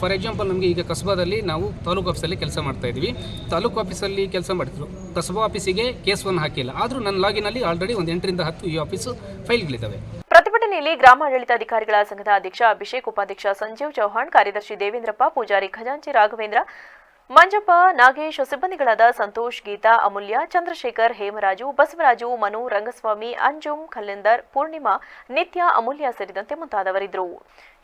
ಫಾರ್ ಎಕ್ಸಾಂಪಲ್, ನಮಗೆ ಈಗ ಕಸ್ಬಾದಲ್ಲಿ ನಾವು ತಾಲೂಕು ಆಫೀಸಲ್ಲಿ ಕೆಲಸ ಮಾಡ್ತಾಯಿದ್ವಿ. ತಾಲೂಕು ಆಫೀಸಲ್ಲಿ ಕೆಲಸ ಮಾಡಿದ್ರು, ಕಸ್ಬಾ ಆಫೀಸಿಗೆ ಕೇಸ್ವನ್ನು ಹಾಕಿಲ್ಲ. ಆದರೂ ನನ್ನ ಲಾಗಿನಲ್ಲಿ ಆಲ್ರೆಡಿ ಒಂದು 8 ರಿಂದ 10 ಇ-ಆಫೀಸ್ ಫೈಲ್ಗಳಿದ್ದಾವೆ. ಪ್ರತಿಭಟನೆಯಲ್ಲಿ ಗ್ರಾಮಾಡಳಿತಾಧಿಕಾರಿಗಳ ಸಂಘದ ಅಧ್ಯಕ್ಷ ಅಭಿಷೇಕ್, ಉಪಾಧ್ಯಕ್ಷ ಸಂಜೀವ್ ಚೌಹಾಣ್, ಕಾರ್ಯದರ್ಶಿ ದೇವೇಂದ್ರಪ್ಪ, ಪೂಜಾರಿ ಖಜಾಂಚಿ ರಾಘವೇಂದ್ರ, ಮಂಜಪ್ಪ, ನಾಗೇಶ್, ಸಿಬ್ಬಂದಿಗಳಾದ ಸಂತೋಷ್, ಗೀತಾ, ಅಮೂಲ್ಯ, ಚಂದ್ರಶೇಖರ್, ಹೇಮರಾಜು, ಬಸವರಾಜು, ಮನು, ರಂಗಸ್ವಾಮಿ, ಅಂಜುಮ್, ಖಲ್ಲಿಂದರ್, ಪೂರ್ಣಿಮಾ, ನಿತ್ಯ, ಅಮೂಲ್ಯ ಸೇರಿದಂತೆ ಮುಂತಾದವರಿದ್ದರು.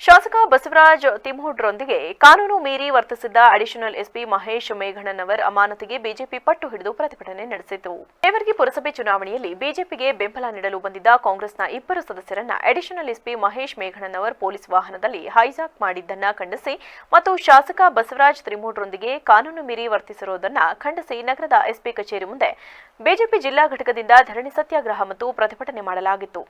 ಶಾಸಕ ಬಸವರಾಜ್ ತಿಮ್ಮೋಡ್ರೊಂದಿಗೆ ಕಾನೂನು ಮೀರಿ ವರ್ತಿಸಿದ್ದ additional SP Mahesh Meghannavar ಅಮಾನತಿಗೆ BJP ಪಟ್ಟು ಹಿಡಿದು ಪ್ರತಿಭಟನೆ ನಡೆಸಿತು. ದೇವರ್ಗಿ ಪುರಸಭೆ ಚುನಾವಣೆಯಲ್ಲಿ ಬಿಜೆಪಿಗೆ ಬೆಂಬಲ ನೀಡಲು ಬಂದಿದ್ದ ಕಾಂಗ್ರೆಸ್ನ 2 ಸದಸ್ಯರನ್ನ additional SP Mahesh Meghannavar police ವಾಹನದಲ್ಲಿ ಹೈಜಾಕ್ ಮಾಡಿದ್ದನ್ನ ಖಂಡಿಸಿ ಮತ್ತು ಶಾಸಕ ಬಸವರಾಜ್ ತಿಮ್ಮೋಡ್ರೊಂದಿಗೆ ಕಾನೂನು ಮೀರಿ ವರ್ತಿಸಿರುವುದನ್ನ ಖಂಡಿಸಿ ನಗರದ ಎಸ್ಪಿ ಕಚೇರಿ ಮುಂದೆ ಬಿಜೆಪಿ ಜಿಲ್ಲಾ ಘಟಕದಿಂದ ಧರಣಿ ಸತ್ಯಾಗ್ರಹ ಮತ್ತು ಪ್ರತಿಭಟನೆ ಮಾಡಲಾಗಿತ್ತು.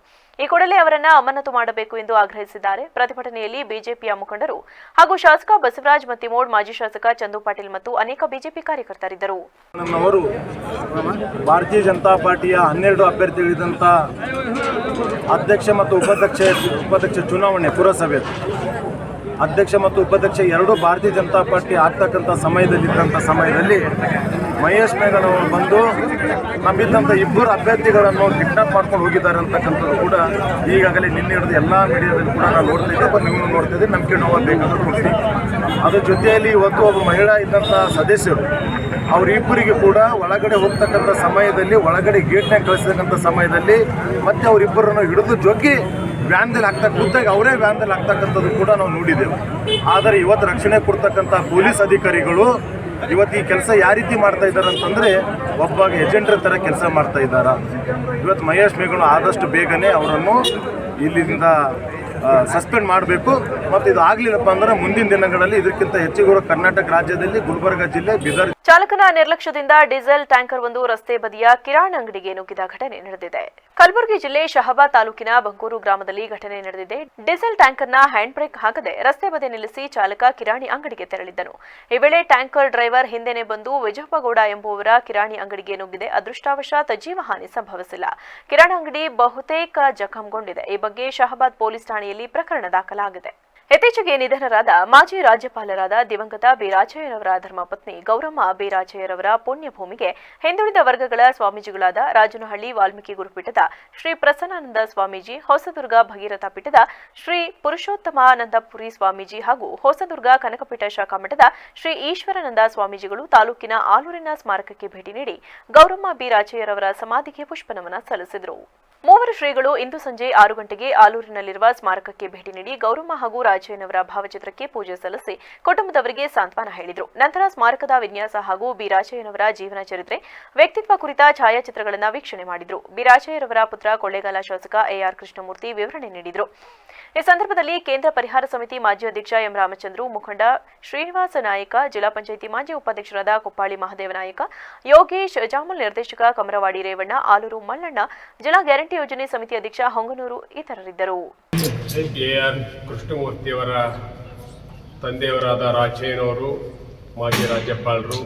ಈ ಕೂಡಲೇ ಅವರನ್ನ ಅಮಾನತು ಮಾಡಬೇಕು ಎಂದು ಆಗ್ರಹಿಸಿದ್ದಾರೆ. ಪ್ರತಿಭಟನೆಯಲ್ಲಿ ಬಿಜೆಪಿಯ ಮುಖಂಡರು ಹಾಗೂ ಶಾಸಕ ಬಸವರಾಜ್ ಮತ್ತಿಮೋಡ್, ಮಾಜಿ ಶಾಸಕ ಚಂದು ಪಾಟೀಲ್ ಮತ್ತು ಅನೇಕ ಬಿಜೆಪಿ ಕಾರ್ಯಕರ್ತರಿದ್ದರು. ನಮ್ಮವರು ಭಾರತೀಯ ಜನತಾ ಪಾರ್ಟಿಯ 12 ಅಭ್ಯರ್ಥಿಗಳಿದ್ದಂಥ ಅಧ್ಯಕ್ಷ ಮತ್ತು ಉಪಾಧ್ಯಕ್ಷ ಚುನಾವಣೆ ಪುರಸಭೆ ಅಧ್ಯಕ್ಷ ಮತ್ತು ಉಪಾಧ್ಯಕ್ಷ 2 ಭಾರತೀಯ ಜನತಾ ಪಾರ್ಟಿ ಆಗ್ತಕ್ಕಂಥ ಸಮಯದಲ್ಲಿ ಮಹೇಶ್ ಮೇಘಣ್ಣವರು ಬಂದು ನಮ್ಮಿದ್ದಂಥ 2 ಅಭ್ಯರ್ಥಿಗಳನ್ನು ಕಿಡ್ನಾಪ್ ಮಾಡ್ಕೊಂಡು ಹೋಗಿದ್ದಾರೆ ಅಂತಕ್ಕಂಥದ್ದು ಕೂಡ ಈಗಾಗಲೇ ನಿನ್ನೆ ಹಿಡಿದು ಎಲ್ಲ ಮೀಡಿಯಾದಲ್ಲಿ ಕೂಡ ನಾವು ನೋಡ್ತಿದ್ದೆ, ನೀವು ನೋಡ್ತಿದ್ದೆ. ನಮಗೆ ನೋವು ಬೇಕಾದರೂ ಕೊಡ್ತೀವಿ. ಅದ್ರ ಜೊತೆಯಲ್ಲಿ ಇವತ್ತು ಒಬ್ಬ ಮಹಿಳಾ ಇದ್ದಂಥ ಸದಸ್ಯರು ಅವರಿಬ್ಬರಿಗೆ ಕೂಡ ಒಳಗಡೆ ಹೋಗ್ತಕ್ಕಂಥ ಸಮಯದಲ್ಲಿ, ಒಳಗಡೆ ಗೇಟ್ನಾಗ ಕಳಿಸ್ತಕ್ಕಂಥ ಸಮಯದಲ್ಲಿ ಮತ್ತೆ ಅವರಿಬ್ಬರನ್ನು ಹಿಡಿದು ಜೊಗ್ಗಿ ವ್ಯಾನ್ದಲ್ಲಿ ಖುದ್ದಾಗಿ ಅವರೇ ವ್ಯಾನ್ದಲ್ಲಿ ಹಾಕ್ತಕ್ಕಂಥದ್ದು ಕೂಡ ನಾವು ನೋಡಿದ್ದೆವು. ಆದರೆ ಇವತ್ತು ರಕ್ಷಣೆ ಕೊಡ್ತಕ್ಕಂಥ ಪೊಲೀಸ್ ಅಧಿಕಾರಿಗಳು ಇವತ್ತು ಈ ಕೆಲಸ ಯಾವ ರೀತಿ ಮಾಡ್ತಾ ಇದ್ದಾರೆ ಅಂತಂದರೆ ಒಬ್ಬ ಏಜೆಂಟ್ರ ಥರ ಕೆಲಸ ಮಾಡ್ತಾ ಇದ್ದಾರೆ. ಇವತ್ತು ಮಹೇಶ್ ಮೇಘಣ್ಣ ಆದಷ್ಟು ಬೇಗನೆ ಅವರನ್ನು ಇಲ್ಲಿಂದ ಸಸ್ಪೆಂಡ್ ಮಾಡಬೇಕು. ಮತ್ತು ಇದು ಆಗಲಿಲ್ಲಪ್ಪ ಅಂದರೆ ಮುಂದಿನ ದಿನಗಳಲ್ಲಿ ಇದಕ್ಕಿಂತ ಹೆಚ್ಚಿಗೂ ಕರ್ನಾಟಕ ರಾಜ್ಯದಲ್ಲಿ ಗುಲ್ಬರ್ಗ ಜಿಲ್ಲೆ, ಬೀದರ್ ಚಾಲಕನ ನಿರ್ಲಕ್ಷ್ಯದಿಂದ ಡೀಸೆಲ್ ಟ್ಯಾಂಕರ್ ಒಂದು ರಸ್ತೆ ಬದಿಯ ಕಿರಾಣಿ ಅಂಗಡಿಗೆ ನುಗ್ಗಿದ ಘಟನೆ ನಡೆದಿದೆ. ಕಲಬುರಗಿ ಜಿಲ್ಲೆ ಶಹಾಬಾದ್ ತಾಲೂಕಿನ ಬಂಕೂರು ಗ್ರಾಮದಲ್ಲಿ ಘಟನೆ ನಡೆದಿದೆ. ಡೀಸೆಲ್ ಟ್ಯಾಂಕರ್ನ ಹ್ಯಾಂಡ್ ಬ್ರೇಕ್ ಹಾಕದೆ ರಸ್ತೆ ಬದಿ ನಿಲ್ಲಿಸಿ ಚಾಲಕ ಕಿರಾಣಿ ಅಂಗಡಿಗೆ ತೆರಳಿದ್ದನು. ಈ ವೇಳೆ ಟ್ಯಾಂಕರ್ ಡ್ರೈವರ್ ಹಿಂದೆನೆ ಬಂದು ವಿಜಯಪ್ಪಗೌಡ ಎಂಬುವರ ಕಿರಾಣಿ ಅಂಗಡಿಗೆ ನುಗ್ಗಿದೆ. ಅದೃಷ್ಟವಶಾತ್ ಜೀವಹಾನಿ ಸಂಭವಿಸಿಲ್ಲ. ಕಿರಾಣಿ ಅಂಗಡಿ ಬಹುತೇಕ ಜಖಂಗೊಂಡಿದೆ. ಈ ಬಗ್ಗೆ ಶಹಾಬಾದ್ ಪೊಲೀಸ್ ಠಾಣೆಯಲ್ಲಿ ಪ್ರಕರಣ ದಾಖಲಾಗಿದೆ. ಇತ್ತೀಚೆಗೆ ನಿಧನರಾದ ಮಾಜಿ ರಾಜ್ಯಪಾಲರಾದ ದಿವಂಗತ ಬಿ ರಾಜಯ್ಯರವರ ಧರ್ಮಪತ್ನಿ ಗೌರಮ್ಮ ಬಿ ರಾಜಯ್ಯರವರ ಪುಣ್ಯಭೂಮಿಗೆ ಹಿಂದುಳಿದ ವರ್ಗಗಳ ಸ್ವಾಮೀಜಿಗಳಾದ ರಾಜನಹಳ್ಳಿ ವಾಲ್ಮೀಕಿ ಗುರುಪೀಠದ ಶ್ರೀ ಪ್ರಸನ್ನಾನಂದ ಸ್ವಾಮೀಜಿ, ಹೊಸದುರ್ಗ ಭಗೀರಥ ಪೀಠದ ಶ್ರೀ ಪುರುಷೋತ್ತಮಾನಂದಪುರಿ ಸ್ವಾಮೀಜಿ ಹಾಗೂ ಹೊಸದುರ್ಗ ಕನಕಪೀಠ ಶಾಖಾ ಮಠದ ಶ್ರೀ ಈಶ್ವರಾನಂದ ಸ್ವಾಮೀಜಿಗಳು ತಾಲೂಕಿನ ಆಲೂರಿನ ಸ್ಮಾರಕಕ್ಕೆ ಭೇಟಿ ನೀಡಿ ಗೌರಮ್ಮ ಬಿ ರಾಜಯ್ಯರವರ ಸಮಾಧಿಗೆ ಪುಷ್ಪನಮನ ಸಲ್ಲಿಸಿದರು. ಮೂವರು ಶ್ರೀಗಳು ಇಂದು ಸಂಜೆ 6 ಗಂಟೆಗೆ ಆಲೂರಿನಲ್ಲಿರುವ ಸ್ಮಾರಕಕ್ಕೆ ಭೇಟಿ ನೀಡಿ ಗೌರಮ್ಮ ಹಾಗೂ ರಾಜಯ್ಯನವರ ಭಾವಚಿತ್ರಕ್ಕೆ ಪೂಜೆ ಸಲ್ಲಿಸಿ ಕುಟುಂಬದವರಿಗೆ ಸಾಂತ್ವನ ಹೇಳಿದರು. ನಂತರ ಸ್ಮಾರಕದ ವಿನ್ಯಾಸ ಹಾಗೂ ಬಿ ರಾಜಯ್ಯನವರ ಜೀವನ ಚರಿತ್ರೆ, ವ್ಯಕ್ತಿತ್ವ ಕುರಿತ ಛಾಯಾಚಿತ್ರಗಳನ್ನು ವೀಕ್ಷಣೆ ಮಾಡಿದರು. ಬಿ ರಾಜಯ್ಯರವರ ಪುತ್ರ ಕೊಳ್ಳೇಗಾಲ ಶಾಸಕ ಎಆರ್ ಕೃಷ್ಣಮೂರ್ತಿ ವಿವರಣೆ ನೀಡಿದರು. ಈ ಸಂದರ್ಭದಲ್ಲಿ ಕೇಂದ್ರ ಪರಿಹಾರ ಸಮಿತಿ ಮಾಜಿ ಅಧ್ಯಕ್ಷ ಎಂ ರಾಮಚಂದ್ರು, ಮುಖಂಡ ಶ್ರೀನಿವಾಸ ನಾಯಕ, ಜಿಲ್ಲಾ ಪಂಚಾಯಿತಿ ಮಾಜಿ ಉಪಾಧ್ಯಕ್ಷರಾದ ಕೊಪ್ಪಾಳಿ ಮಹದೇವ ನಾಯಕ, ಯೋಗೇಶ್, ಜಾಮಲ್ ನಿರ್ದೇಶಕ ಕಮರವಾಡಿ ರೇವಣ್ಣ, ಆಲೂರು ಮಲ್ಲಣ್ಣ, ಜಿಲ್ಲಾ ಗ್ಯಾರಂಟಿ ಯೋಜನೆ ಸಮಿತಿ ಅಧ್ಯಕ್ಷ ಹೊಂಗನೂರು ಇತರರಿದ್ದರು. ಎಆರ್ ಕೃಷ್ಣಮೂರ್ತಿಯವರ ತಂದೆಯವರಾದ ರಾಜಯ್ಯನವರು ಮಾಜಿ ರಾಜ್ಯಪಾಲರು,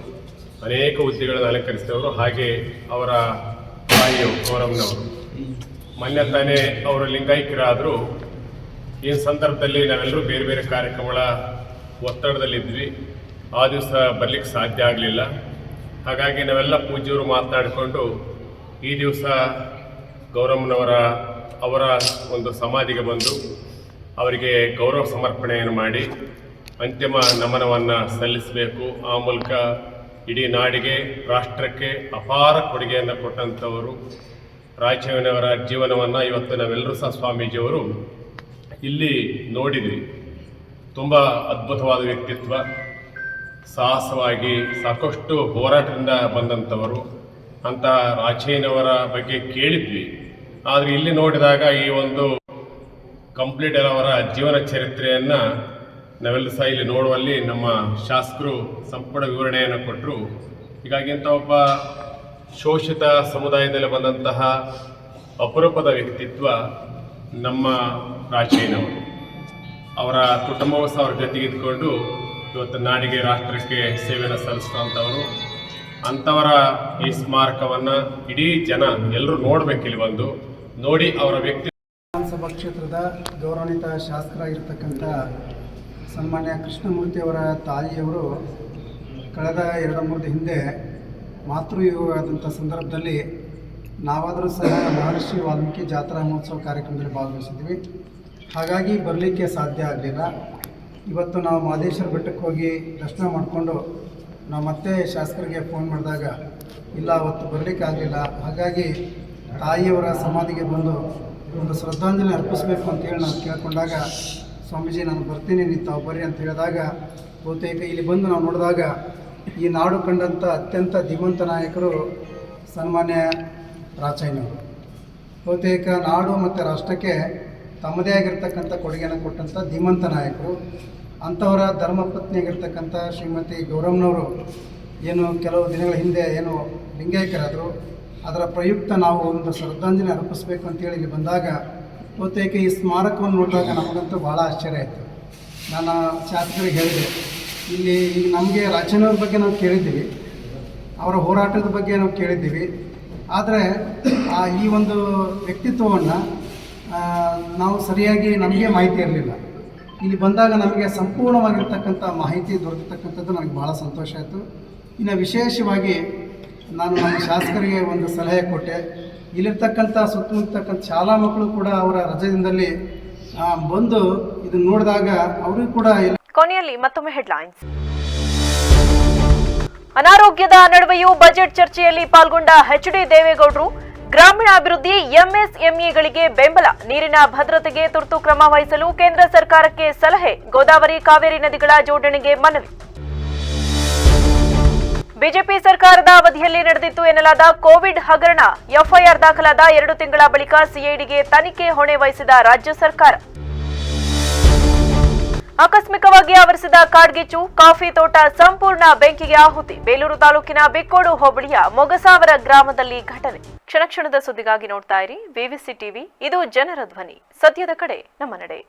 ಅನೇಕ ಹುದ್ದೆಗಳನ್ನು ಅಲಂಕರಿಸಿದವರು. ಹಾಗೆ ಅವರ ತಾಯಿಯು ಗೌರಮ್ಮನವರು ಮೊನ್ನೆ ತಾನೇ ಅವರು ಲಿಂಗೈಕ್ಯರಾದರು. ಈ ಸಂದರ್ಭದಲ್ಲಿ ನಾವೆಲ್ಲರೂ ಬೇರೆ ಬೇರೆ ಕಾರ್ಯಕ್ರಮಗಳ ಒತ್ತಡದಲ್ಲಿದ್ವಿ. ಆ ದಿವಸ ಬರಲಿಕ್ಕೆ ಸಾಧ್ಯ ಆಗಲಿಲ್ಲ. ಹಾಗಾಗಿ ನಾವೆಲ್ಲ ಪೂಜ್ಯರು ಮಾತನಾಡಿಕೊಂಡು ಈ ದಿವಸ ಗೌರಮ್ಮನವರ ಒಂದು ಸಮಾಧಿಗೆ ಬಂದು ಅವರಿಗೆ ಗೌರವ ಸಮರ್ಪಣೆಯನ್ನು ಮಾಡಿ ಅಂತಿಮ ನಮನವನ್ನು ಸಲ್ಲಿಸಬೇಕು. ಆ ಮೂಲಕ ಇಡೀ ನಾಡಿಗೆ, ರಾಷ್ಟ್ರಕ್ಕೆ ಅಪಾರ ಕೊಡುಗೆಯನ್ನು ಕೊಟ್ಟಂಥವರು ರಾಯಚೂರಿನವರ ಜೀವನವನ್ನು ಇವತ್ತು ನಾವೆಲ್ಲರೂ ಸಹ ಸ್ವಾಮೀಜಿಯವರು ಇಲ್ಲಿ ನೋಡಿದ್ವಿ. ತುಂಬ ಅದ್ಭುತವಾದ ವ್ಯಕ್ತಿತ್ವ, ಸಾಹಸವಾಗಿ ಸಾಕಷ್ಟು ಹೋರಾಟದಿಂದ ಬಂದಂಥವರು. ಅಂತ ರಾಚಯ್ಯನವರ ಬಗ್ಗೆ ಕೇಳಿದ್ವಿ, ಆದರೆ ಇಲ್ಲಿ ನೋಡಿದಾಗ ಈ ಒಂದು ಕಂಪ್ಲೀಟ್ ಅವರ ಜೀವನ ಚರಿತ್ರೆಯನ್ನು ನಾವೆಲ್ಲ ಸಹ ಇಲ್ಲಿ ನೋಡುವಲ್ಲಿ ನಮ್ಮ ಶಾಸಕರು ಸಂಪೂರ್ಣ ವಿವರಣೆಯನ್ನು ಕೊಟ್ಟರು. ಹೀಗಾಗಿ ಇಂಥ ಒಬ್ಬ ಶೋಷಿತ ಸಮುದಾಯದಲ್ಲಿ ಬಂದಂತಹ ಅಪರೂಪದ ವ್ಯಕ್ತಿತ್ವ ನಮ್ಮ ರಾಚಯ್ಯನವರು. ಅವರ ಕುಟುಂಬವೂ ಸಹ ಅವ್ರ ಜೊತೆಗಿದ್ಕೊಂಡು ಇವತ್ತು ನಾಡಿಗೆ, ರಾಷ್ಟ್ರಕ್ಕೆ ಸೇವೆಯನ್ನು ಸಲ್ಲಿಸುವಂಥವರು. ಅಂಥವರ ಈ ಸ್ಮಾರಕವನ್ನು ಇಡೀ ಜನ ಎಲ್ಲರೂ ನೋಡಬೇಕಿಲ್ಲಿ ಬಂದು ನೋಡಿ ಅವರ ವ್ಯಕ್ತಿ. ವಿಧಾನಸಭಾ ಕ್ಷೇತ್ರದ ಗೌರವಾನ್ವಿತ ಶಾಸಕರಾಗಿರ್ತಕ್ಕಂಥ ಸನ್ಮಾನ್ಯ ಕೃಷ್ಣಮೂರ್ತಿಯವರ ತಾಯಿಯವರು ಕಳೆದ 2-3 ದಿನ ಹಿಂದೆ ಮಾತೃಯುಗವಾದಂಥ ಸಂದರ್ಭದಲ್ಲಿ ನಾವಾದರೂ ಸಹ ಮಹರ್ಷಿ ವಾಲ್ಮೀಕಿ ಜಾತ್ರಾ ಮಹೋತ್ಸವ ಕಾರ್ಯಕ್ರಮದಲ್ಲಿ ಭಾಗವಹಿಸಿದ್ವಿ. ಹಾಗಾಗಿ ಬರಲಿಕ್ಕೆ ಸಾಧ್ಯ ಆಗಲಿಲ್ಲ. ಇವತ್ತು ನಾವು ಮಹದೇಶ್ವರ ಬೆಟ್ಟಕ್ಕೆ ಹೋಗಿ ದರ್ಶನ ಮಾಡಿಕೊಂಡು ನಾವು ಮತ್ತೆ ಶಾಸಕರಿಗೆ ಫೋನ್ ಮಾಡಿದಾಗ ಇಲ್ಲ ಅವತ್ತು ಬರಲಿಕ್ಕೆ ಆಗಲಿಲ್ಲ, ಹಾಗಾಗಿ ತಾಯಿಯವರ ಸಮಾಧಿಗೆ ಬಂದು ಒಂದು ಶ್ರದ್ಧಾಂಜಲಿ ಅರ್ಪಿಸಬೇಕು ಅಂತೇಳಿ ನಾವು ಕೇಳ್ಕೊಂಡಾಗ ಸ್ವಾಮೀಜಿ ನಾನು ಬರ್ತೀನಿ, ನೀವು ತಾವು ಬರ್ರಿ ಅಂತ ಹೇಳಿದಾಗ ಬಹುತೇಕ ಇಲ್ಲಿ ಬಂದು ನಾವು ನೋಡಿದಾಗ ಈ ನಾಡು ಕಂಡಂಥ ಅತ್ಯಂತ ಧೀಮಂತ ನಾಯಕರು ಸನ್ಮಾನ್ಯ ರಾಚಯ್ಯನವರು. ಬಹುತೇಕ ನಾಡು ಮತ್ತು ರಾಷ್ಟ್ರಕ್ಕೆ ತಮ್ಮದೇ ಆಗಿರ್ತಕ್ಕಂಥ ಕೊಡುಗೆಯನ್ನು ಕೊಟ್ಟಂಥ ಧೀಮಂತ ನಾಯಕರು. ಅಂಥವರ ಧರ್ಮಪತ್ನಿಯಾಗಿರ್ತಕ್ಕಂಥ ಶ್ರೀಮತಿ ಗೌರಮ್ಮನವರು ಏನು ಕೆಲವು ದಿನಗಳ ಹಿಂದೆ ಏನು ಲಿಂಗೈಕ್ಯರಾದರು, ಅದರ ಪ್ರಯುಕ್ತ ನಾವು ಒಂದು ಶ್ರದ್ಧಾಂಜಲಿ ಅರ್ಪಿಸಬೇಕು ಅಂತೇಳಿ ಇಲ್ಲಿ ಬಂದಾಗ ಬಹುತೇಕ ಈ ಸ್ಮಾರಕವನ್ನು ನೋಡಿದಾಗ ನಮಗಂತೂ ಭಾಳ ಆಶ್ಚರ್ಯ ಆಯಿತು. ನಾನು ಶಾಸಕರಿಗೆ ಹೇಳಿದೆ, ಇಲ್ಲಿ ಈಗ ನಮಗೆ ರಾಚಯ್ಯನವ್ರ ಬಗ್ಗೆ ನಾವು ಕೇಳಿದ್ದೀವಿ, ಅವರ ಹೋರಾಟದ ಬಗ್ಗೆ ನಾವು ಕೇಳಿದ್ದೀವಿ, ಆದರೆ ಈ ಒಂದು ವ್ಯಕ್ತಿತ್ವವನ್ನು ನಾವು ಸರಿಯಾಗಿ ನಮಗೆ ಮಾಹಿತಿ ಇರಲಿಲ್ಲ. ಇಲ್ಲಿ ಬಂದಾಗ ನಮಗೆ ಸಂಪೂರ್ಣವಾಗಿರ್ತಕ್ಕಂಥ ಮಾಹಿತಿ ದೊರಕತಕ್ಕಂಥದ್ದು ನನಗೆ ಭಾಳ ಸಂತೋಷ ಆಯಿತು. ಇನ್ನು ವಿಶೇಷವಾಗಿ ನಾನು ನಮ್ಮ ಶಾಸಕರಿಗೆ ಒಂದು ಸಲಹೆ ಕೊಟ್ಟೆ. ಇಲ್ಲಿರ್ತಕ್ಕಂಥ ಸುತ್ತಮುತ್ತಕ್ಕಂಥ ಶಾಲಾ ಮಕ್ಕಳು ಕೂಡ ಅವರ ರಜೆದಿಂದಲ್ಲಿ ಬಂದು ಇದನ್ನು ನೋಡಿದಾಗ ಅವರಿಗೂ ಕೂಡ ಕೊನೆಯಲ್ಲಿ ಮತ್ತೊಮ್ಮೆ ಹೆಡ್ಲೈನ್ಸ್. ಅನಾರೋಗ್ಯದ ನಡುವೆಯೂ ಬಜೆಟ್ ಚರ್ಚೆಯಲ್ಲಿ ಪಾಲ್ಗೊಂಡ ಎಚ್.ಡಿ. ದೇವೇಗೌಡರು. ಗ್ರಾಮೀಣಾಭಿವೃದ್ಧಿ ಎಂಎಸ್ಎಂಇಗಳಿಗೆ ಬೆಂಬಲ, ನೀರಿನ ಭದ್ರತೆಗೆ ತುರ್ತು ಕ್ರಮ ವಹಿಸಲು ಕೇಂದ್ರ ಸರ್ಕಾರಕ್ಕೆ ಸಲಹೆ, ಗೋದಾವರಿ ಕಾವೇರಿ ನದಿಗಳ ಜೋಡಣೆಗೆ ಮನವಿ. ಬಿಜೆಪಿ ಸರ್ಕಾರದ ಅವಧಿಯಲ್ಲಿ ನಡೆದಿತ್ತು ಎನ್ನಲಾದ ಕೋವಿಡ್ ಹಗರಣ, ಎಫ್ಐಆರ್ ದಾಖಲಾದ 2 ತಿಂಗಳ ಬಳಿಕ ಸಿಐಡಿಗೆ ತನಿಖೆ ಹೊಣೆ ವಹಿಸಿದ ರಾಜ್ಯ ಸರ್ಕಾರ. ಆಕಸ್ಮಿಕವಾಗಿ ಆವರಿಸಿದ ಕಾಡ್ಗಿಚ್ಚು, ಕಾಫಿ ತೋಟ ಸಂಪೂರ್ಣ ಬೆಂಕಿಗೆ ಆಹುತಿ. ಬೇಲೂರು ತಾಲೂಕಿನ ಬಿಕ್ಕೋಡು ಹೋಬಳಿಯ ಮೊಗಸಾವರ ಗ್ರಾಮದಲ್ಲಿ ಘಟನೆ. ಕ್ಷಣ ಕ್ಷಣದ ಸುದ್ದಿಗಾಗಿ ನೋಡ್ತಾ ಇರಿ ವಿವಿಸಿ ಟಿವಿ. ಇದು ಜನರ ಧ್ವನಿ, ಸತ್ಯದ ಕಡೆ ನಮ್ಮ ನಡೆ.